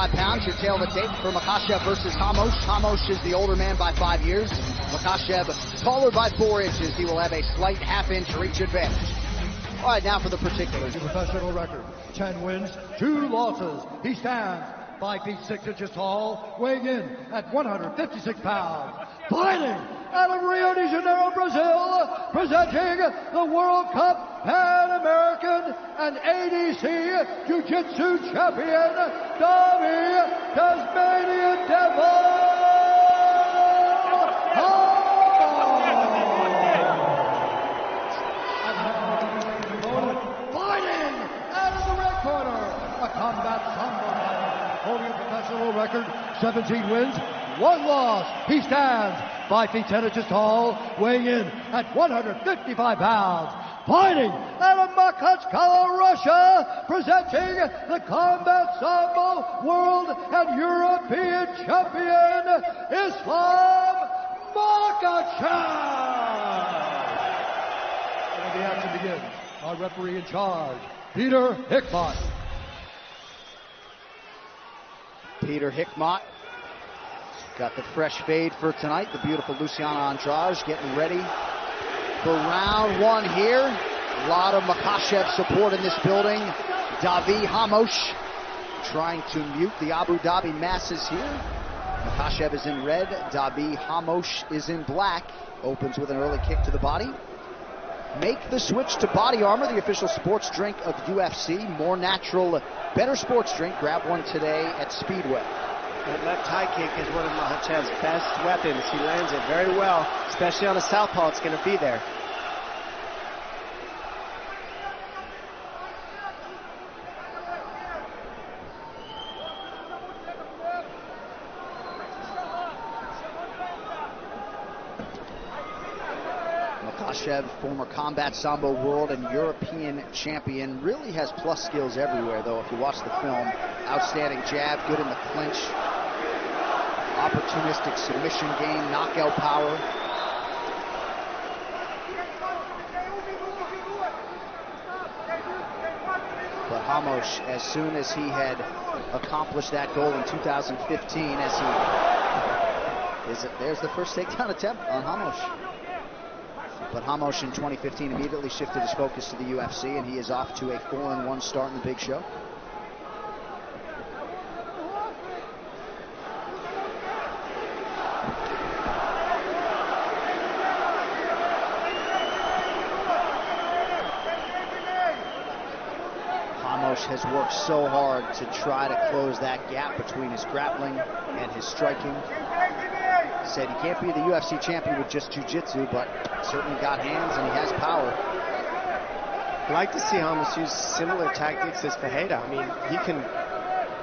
155 pounds. Your tail of the tape for Makhachev versus Hamosh. Hamosh is the older man by 5 years. Makhachev taller by 4 inches. He will have a slight half-inch reach advantage. All right, now for the particulars. Professional record, 10 wins, 2 losses. He stands 5 feet 6 inches tall, weighing in at 156 pounds. Fighting out of Rio de Janeiro, Brazil, presenting the World Cup Pan American and ADC Jiu-Jitsu champion, Tommy Tasmanian Devil. Fighting out of the red corner, a combat sambo fighter, holding a professional record, 17 wins, 1 loss. He stands 5 feet 10 inches tall, weighing in at 155 pounds. Fighting out of Makhachkala, Russia, presenting the Combat Sambo World and European Champion, Islam Makhachev. And the action begins. Our referee in charge, Peter Hickmott. Peter Hickmott got the fresh fade for tonight. The beautiful Luciana Andrade getting ready for round 1 here. A lot of Makhachev support in this building. Davi Hamosh trying to mute the Abu Dhabi masses here. Makhachev is in red. Davi Hamosh is in black. Opens with an early kick to the body. Make the switch to Body Armor, the official sports drink of UFC. More natural, better sports drink. Grab one today at Speedway. That left high kick is one of Makhachev's best weapons. He lands it very well, especially on a southpaw. It's going to be there. Makhachev, former Combat Sambo World and European champion, really has plus skills everywhere, though, if you watch the film. Outstanding jab, good in the clinch, opportunistic submission game, knockout power. But Hamosh, as soon as he had accomplished that goal in 2015, there's the first takedown attempt on Hamosh. But Hamosh in 2015 immediately shifted his focus to the UFC, and he is off to a 4-1 start in the big show. Hamosh has worked so hard to try to close that gap between his grappling and his striking. Said he can't be the UFC champion with just jiu-jitsu, but certainly got hands and he has power. I like to see Hamosh use similar tactics as Fajeda. I mean, he can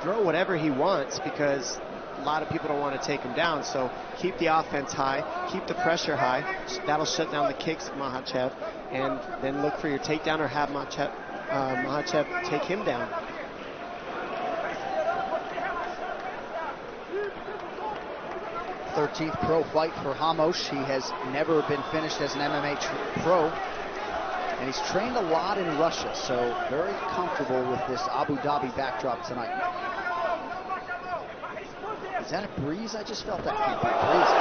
throw whatever he wants because a lot of people don't want to take him down. So keep the offense high, keep the pressure high. That'll shut down the kicks of Makhachev, and then look for your takedown or have Makhachev take him down. The 13th pro fight for Hamosh. He has never been finished as an MMA pro, and he's trained a lot in Russia, so very comfortable with this Abu Dhabi backdrop tonight. Is that a breeze? I just felt that can't be a breeze.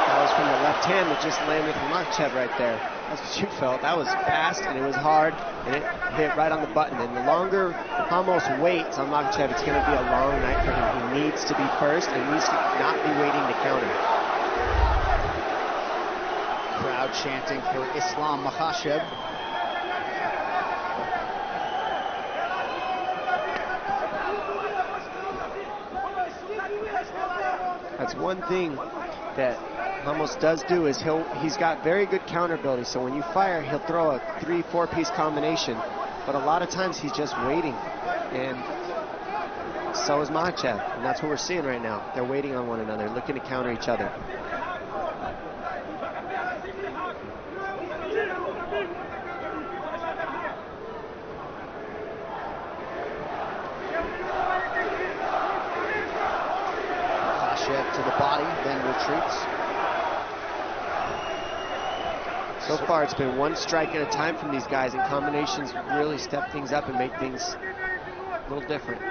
That was from the left hand that just landed from Makhachev right there. That's what you felt. That was fast and it was hard and it hit right on the button. And the longer Hamosh waits on Makhachev, it's going to be a long night for him. He needs to be first and needs to not be waiting to counter. Crowd chanting for Islam Makhachev. That's one thing that Hamosh does do is he's got very good counter ability. So when you fire, he'll throw a 3-4 piece combination. But a lot of times he's just waiting. And so is Makhachev. And that's what we're seeing right now. They're waiting on one another, looking to counter each other. To the body, then retreats. So far, it's been one strike at a time from these guys, and combinations really step things up and make things a little different.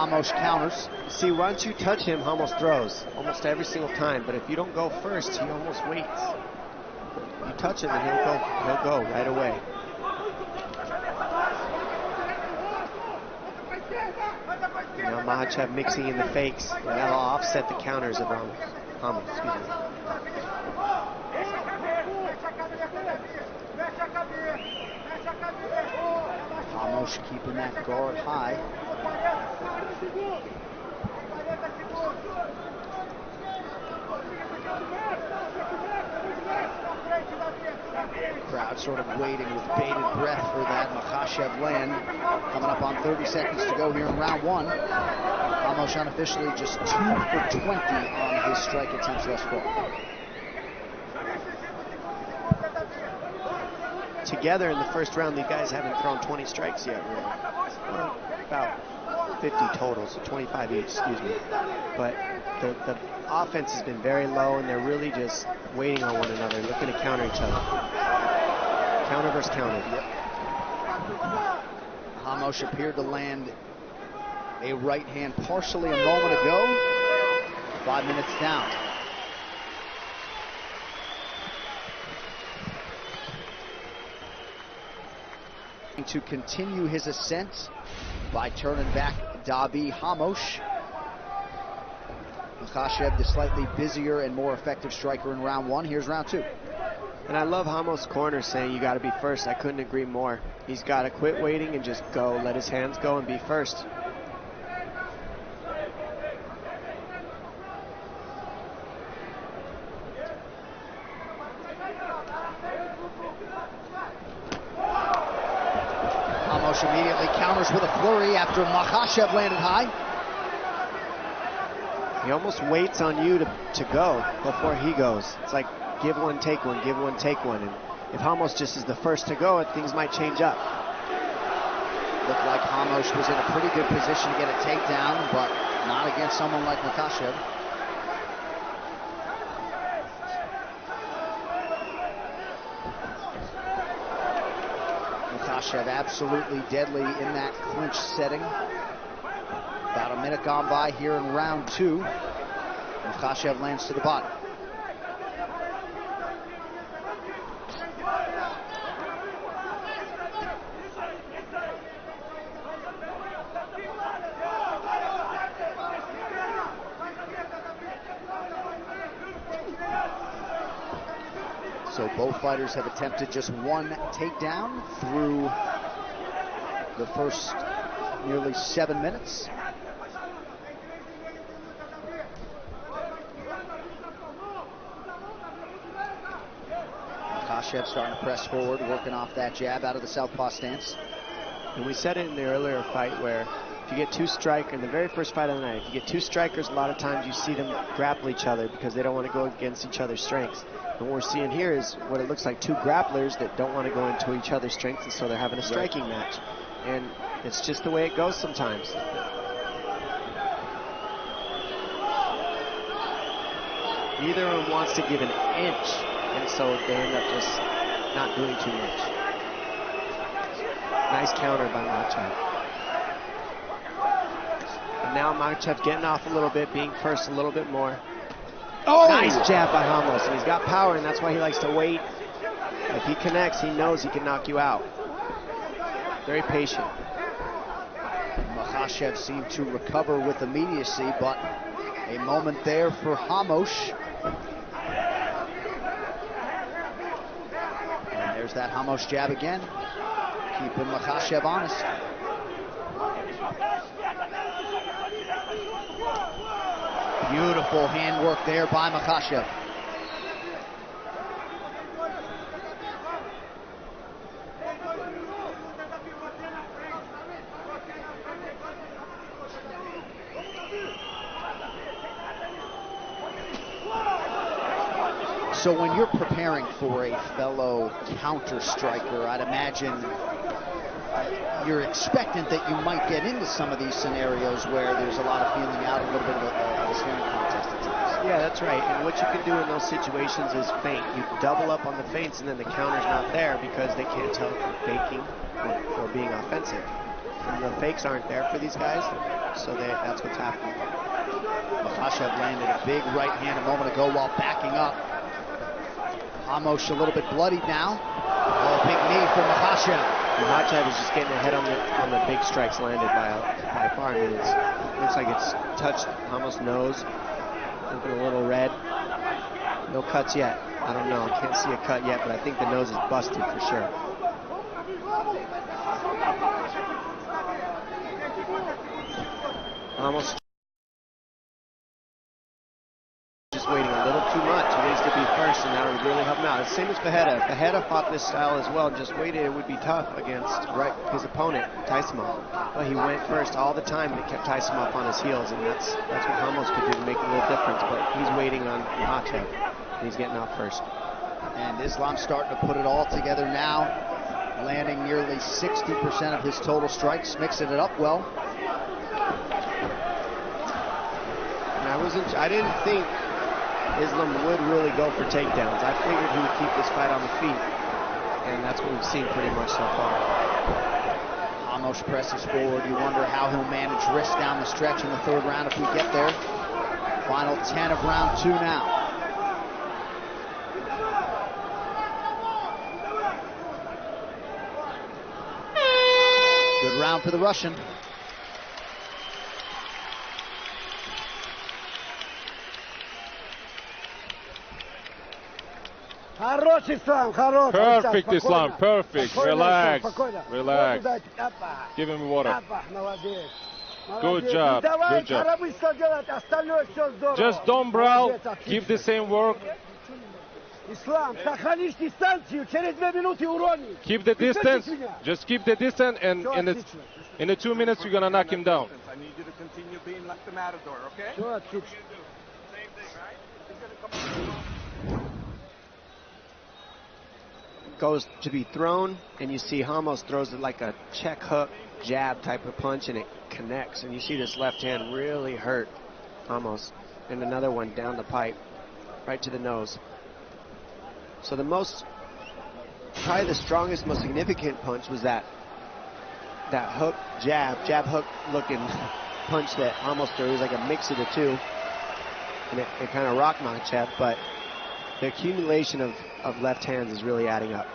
Hamosh counters. See, once you touch him, Hamos throws almost every single time. But if you don't go first, he almost waits. You touch him and he'll go right away. Now Makhachev mixing in the fakes. And that'll offset the counters of Hamosh. Excuse me. Hamosh keeping that guard high. Crowd sort of waiting with bated breath for that Makhachev land. Coming up on 30 seconds to go here in round one. Hamosh unofficially just 2 for 20 on his strike attempts thus far. Together in the first round, these guys haven't thrown 20 strikes yet, really. Well, about 50 total, so 25 each, excuse me. But the offense has been very low, and they're really just waiting on one another, looking to counter each other. Counter versus counter. Yep. Hamosh appeared to land a right hand partially a moment ago. 5 minutes down. To continue his ascent by turning back Dabi Hamosh. Makhachev, the slightly busier and more effective striker in round one. Here's round two. And I love Hamo's corner saying you got to be first. I couldn't agree more. He's got to quit waiting and just go, let his hands go and be first. Hamosh immediately counters with a flurry after Makhachev landed high. He almost waits on you to go before he goes. It's like give one, take one, give one, take one. And if Hamosh just is the first to go, things might change up. Looked like Hamosh was in a pretty good position to get a takedown, but not against someone like Makhachev. Makhachev absolutely deadly in that clinch setting. About a minute gone by here in round two. Makhachev lands to the bottom. So both fighters have attempted just one takedown through the first nearly 7 minutes. Makhachev starting to press forward, working off that jab out of the southpaw stance. And we said it in the earlier fight where if you get two strikers, in the very first fight of the night, if you get two strikers, a lot of times you see them grapple each other because they don't want to go against each other's strengths. And what we're seeing here is what it looks like two grapplers that don't want to go into each other's strengths, and so they're having a striking match. And it's just the way it goes sometimes. Neither of them wants to give an inch, and so they end up just not doing too much. Nice counter by Makhachev. And now Makhachev's getting off a little bit, being first a little bit more. Oh! Nice jab by Hamosh, and he's got power, and that's why he likes to wait. If he connects, he knows he can knock you out. Very patient. Makhachev seemed to recover with immediacy, but a moment there for Hamosh. And there's that Hamosh jab again, keeping Makhachev honest. Beautiful handwork there by Makhachev. So when you're preparing for a fellow counter striker, I'd imagine you're expectant that you might get into some of these scenarios where there's a lot of feeling out, a little bit of a staring contest at times. Yeah, that's right. And what you can do in those situations is feint. You double up on the feints, and then the counter's not there because they can't tell if you're faking or being offensive. And the fakes aren't there for these guys, so that's what's happening. Makhachev landed a big right hand a moment ago while backing up. Hamosh a little bit bloodied now. Oh, big knee from Makhachev. Makhachev is just getting ahead on the big strikes landed by far. I mean, it looks like it's touched Hamo's nose, looking a little red. No cuts yet. I don't know. I can't see a cut yet, but I think the nose is busted for sure. Almost just waiting a little too much. He needs to be first, and that would really help him out. Same as Fajeda. Fajeda fought this style as well, just waited. It would be tough against his opponent, Taisimov. But he went first all the time, and it kept Taisimov on his heels, and that's what Ramos could do to make a little difference. But he's waiting on Makhachev, and he's getting out first. And Islam starting to put it all together now, landing nearly 60% of his total strikes, mixing it up well. I didn't think Islam would really go for takedowns. I figured he would keep this fight on the feet, and that's what we've seen pretty much so far. Hamosh presses forward. You wonder how he'll manage wrist down the stretch in the third round if we get there. Final 10 of round 2 now. Good round for the Russian. Perfect, Islam, perfect. Relax, relax. Give him water. Good job, good job. Just don't brawl, give the same work. Keep the distance, just keep the distance, and in the 2 minutes you're gonna knock him down. I need you to continue being like the Matador, okay? Goes to be thrown, and you see Ramos throws it like a check hook jab type of punch, and it connects, and you see this left hand really hurt Ramos, and another one down the pipe right to the nose. So probably the strongest, most significant punch was that hook jab hook looking punch that Ramos threw. It was like a mix of the two, and it kind of rocked Makhachev, but the accumulation of left hands is really adding up.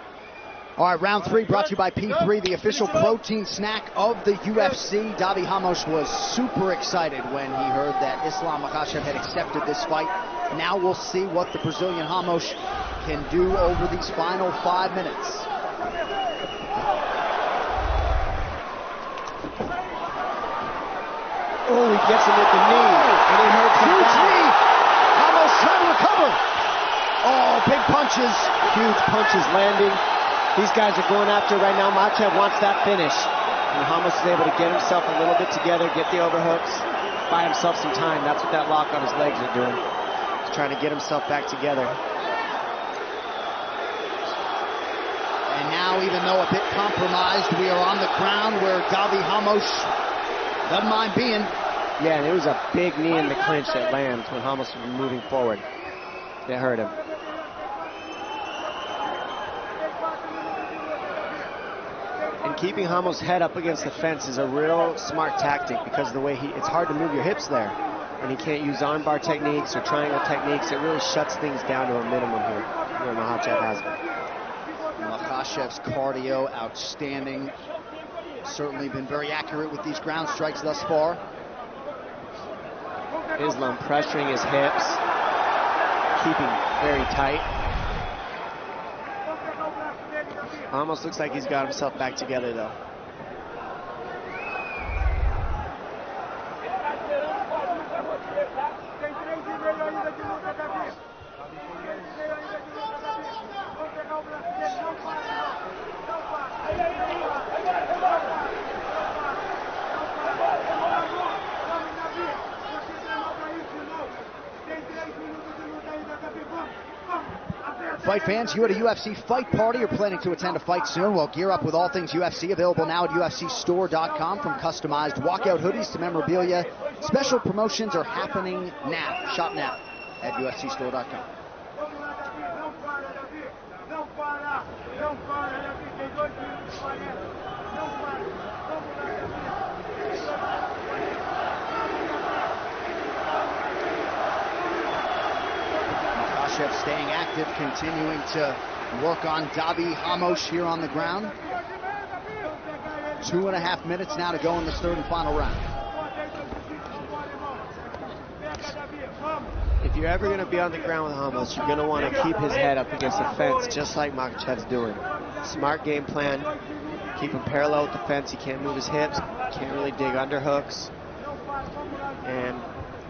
All right, round 3 brought to you by P3, the official protein snack of the UFC. Davi Ramos was super excited when he heard that Islam Makhachev had accepted this fight. Now we'll see what the Brazilian Ramos can do over these final 5 minutes. Oh, he gets him with the knee, and he hurts him. Huge knee! Ramos trying to recover. Oh, big punches. Huge punches landing. These guys are going after it right now. Makhachev wants that finish. And Ramos is able to get himself a little bit together, get the overhooks, buy himself some time. That's what that lock on his legs are doing. He's trying to get himself back together. And now, even though a bit compromised, we are on the ground where Davi Ramos doesn't mind being. Yeah, and it was a big knee in the clinch that lands when Ramos was moving forward. It hurt him. And keeping Ramos' head up against the fence is a real smart tactic because of the way it's hard to move your hips there. And he can't use armbar techniques or triangle techniques. It really shuts things down to a minimum here, where Makhachev has it. Makhachev's cardio outstanding. Certainly been very accurate with these ground strikes thus far. Islam pressuring his hips, keeping very tight. Almost looks like he's got himself back together, though. Fight fans, you at a UFC fight party or planning to attend a fight soon? Well, gear up with all things UFC, available now at UFCstore.com. From customized walkout hoodies to memorabilia, special promotions are happening now. Shop now at UFCstore.com. Makhachev staying active, continuing to work on Davi Hamosh here on the ground. 2.5 minutes now to go in this third and final round. If you're ever going to be on the ground with Hamosh, you're going to want to keep his head up against the fence, just like Makhachev's doing. Smart game plan. Keep him parallel with the fence. He can't move his hips. Can't really dig underhooks. And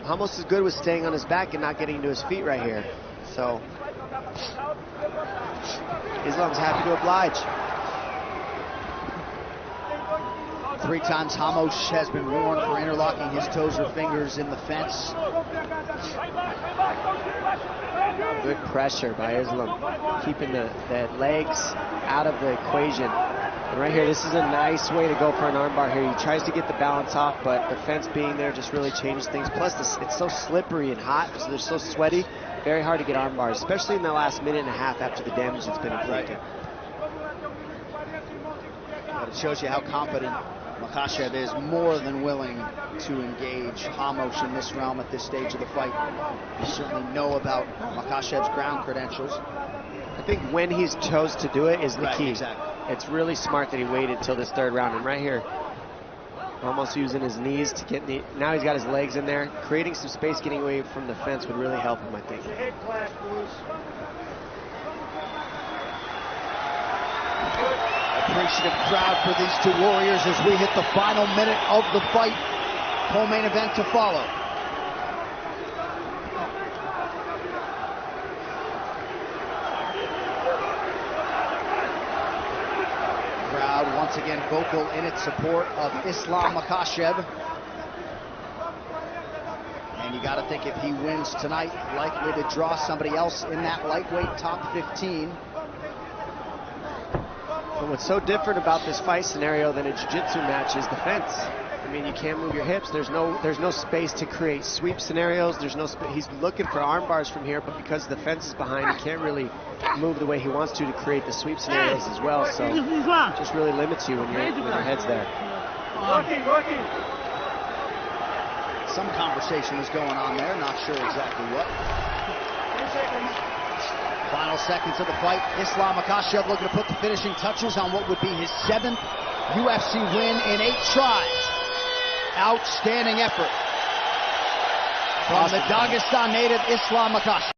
Hamosh is good with staying on his back and not getting to his feet right here. So Islam's happy to oblige. 3 times Hamosh has been warned for interlocking his toes or fingers in the fence. Good pressure by Islam, keeping the legs out of the equation. And right here, this is a nice way to go for an armbar here. He tries to get the balance off, but the fence being there just really changes things. Plus, it's so slippery and hot, so they're so sweaty. Very hard to get arm bars, especially in the last minute and a half after the damage that's been inflicted. But it shows you how confident Makhachev is, more than willing to engage Hamosh in this realm at this stage of the fight. You certainly know about Makhachev's ground credentials. I think when he's chose to do it is the key. Exactly. It's really smart that he waited till this third round. And right here, almost using his knees to get now he's got his legs in there. Creating some space, getting away from the fence would really help him, I think. Appreciative crowd for these two warriors as we hit the final minute of the fight. Co-main event to follow. Crowd once again vocal in its support of Islam Makhachev. And you got to think if he wins tonight, likely to draw somebody else in that lightweight top 15. But what's so different about this fight scenario than a jiu-jitsu match is the fence. I mean, you can't move your hips. There's no space to create sweep scenarios. He's looking for arm bars from here, but because the fence is behind, he can't really move the way he wants to create the sweep scenarios as well. So it just really limits you when your head's there. Some conversation was going on there, not sure exactly what. Final seconds of the fight. Islam Makhachev looking to put the finishing touches on what would be his 7th UFC win in 8 tries. Outstanding effort from the Dagestan native Islam Makhachev.